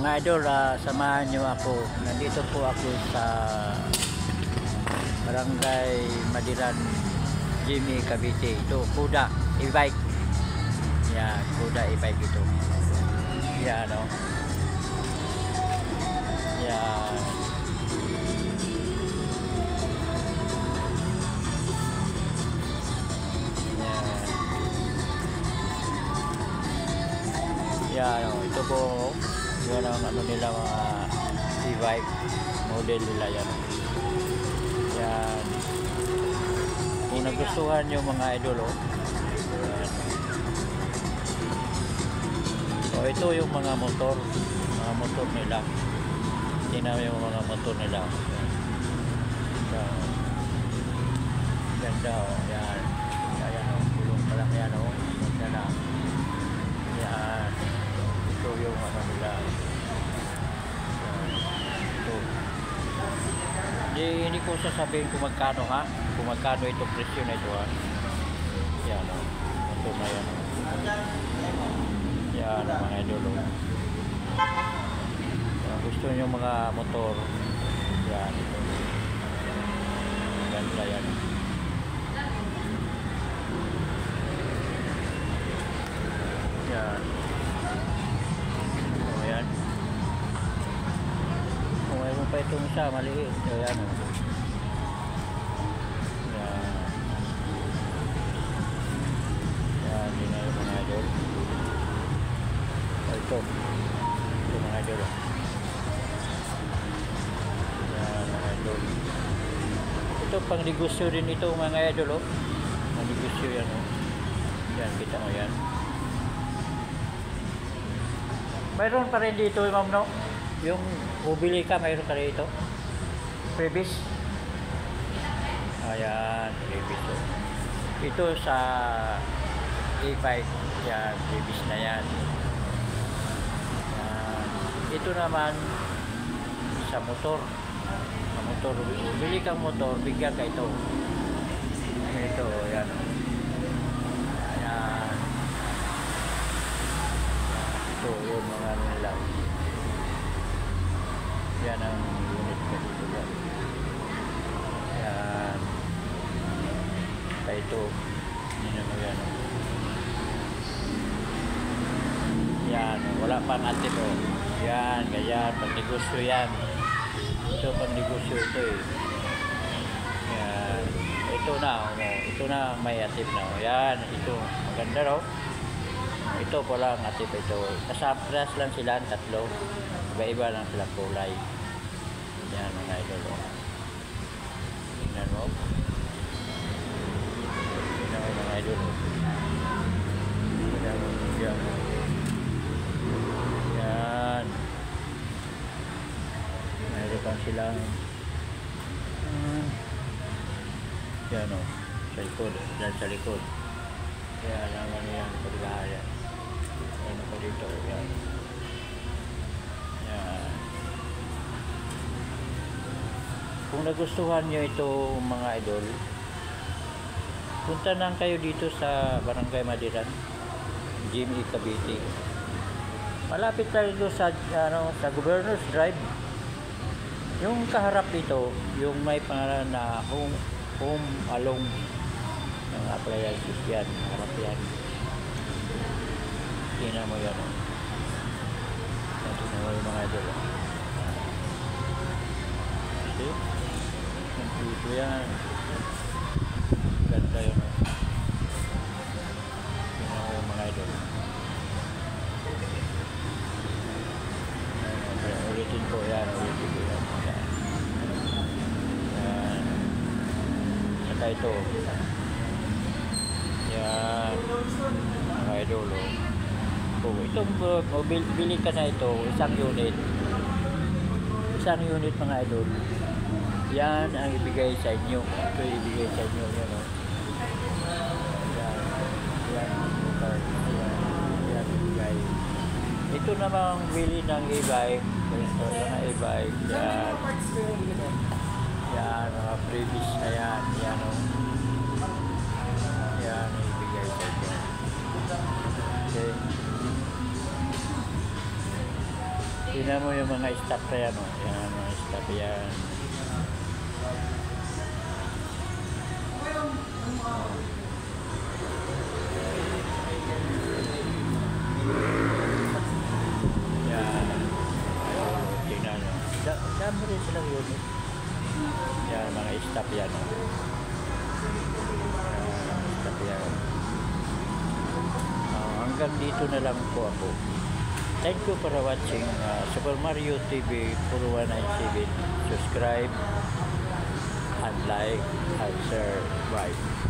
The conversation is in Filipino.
Mga idol, samahan nyo ako. Nandito po ako sa Barangay Madiran, Jimmy, Cavite. Ito, Kuda e-bike. Yan, Kuda e-bike ito. Yan, no? Yan. Yan, no? Ito po, yun ang ano nila, mga e-bike model nila yan. Yan. Kung nagustuhan nyo mga idol, oh. Yan. So ito yung mga motor nila. Tingnan yung mga motor nila. Yan. Ganda, oh. Yan. Yan, oh. Pulong pa lang yan, oh. Ganda na. Yan. Ito yung ano nila. Ito. Hindi ko sasabihin kung magkano, ha? Kung magkano itong presyo na ito, ha? Yan, o. Ito na yan, o. Yan, mga idol, o. Yan, gusto nyo mga motor. Yan, ito. Ganda yan, o. Yan. O, yan. O, mayroon pa itong isa, maliit. O, yan, o. Ito mga idol. Yan, mga idol. Ito pang negosyo din ito mga idol, oh. Pang negosyo yan, oh. Yan, kita mo yan. Mayroon pa rin dito, ma'am, no? Yung bubili ka, mayroon ka rin ito. Previs. Ayan, previs, oh. Ito sa e-bike. Yan, previs na yan. Ito naman sa motor. Bili kang motor, bigyan ka ito. Ito, yan. Ayan. Ito, yung mga nila. Yan ang unit ka dito. Yan. Ito. Yan mo yan. Yan, wala pang atin, oh. Yan, ganyan, pang-negosyo yan. Ito, pang-negosyo ito, eh. Yan. Ito na, oh. Ito na, may atip na, oh. Yan, ito. Maganda, oh. Ito po lang, atip ito. Kasapras lang sila, tatlo. Iba-iba lang sila kulay. Yan, mga idol, oh. Tingnan mo. Tingnan mo, mga idol, oh. Tingnan mo, yan. Yan. Mayroon pa silang yan, o. Sa likod. Yan sa likod. Yan naman yan. Paglahayan. Ano pa dito. Yan. Yan. Kung nagustuhan nyo ito mga idol, punta lang kayo dito sa Barangay Madiran, Jimmy, Cavite. Malapit tayo sa sa Governor's Drive. Yung kaharap dito, yung may pangalan na home along ng appliances yan. Harap yan. Tingnan mo yan. Tingnan mo yung mga idol. See? Dito yan. Ganda yun. Tingnan mo yung mga idol. Ulitin ko yan, ulitin ko yan. Yan. Saka ito. Yan. Mga idol. Oh, itong bili ka na ito, isang unit. Isang unit mga idol. Yan ang ibigay sa inyo. Ito ibigay sa inyo. Yan, oh. Yan. Yan. Yan ibigay. Ito namang bili ng e-bike. Ito mga e-bike. Yan. Yan. Mga previous na yan. Yan, o. Yan. Ibigay sa inyo. Okay. Tingnan mo yung mga staff na yan, oh. Yan, mga staff yan. Yan. Tingnan nyo. Dami rin silang yun. Yan, mga staff yan, oh. Yan, staff yan. Hanggang dito na lang po ako. Thank you for watching Super Mario TV 4197. Subscribe and like and share. Bye.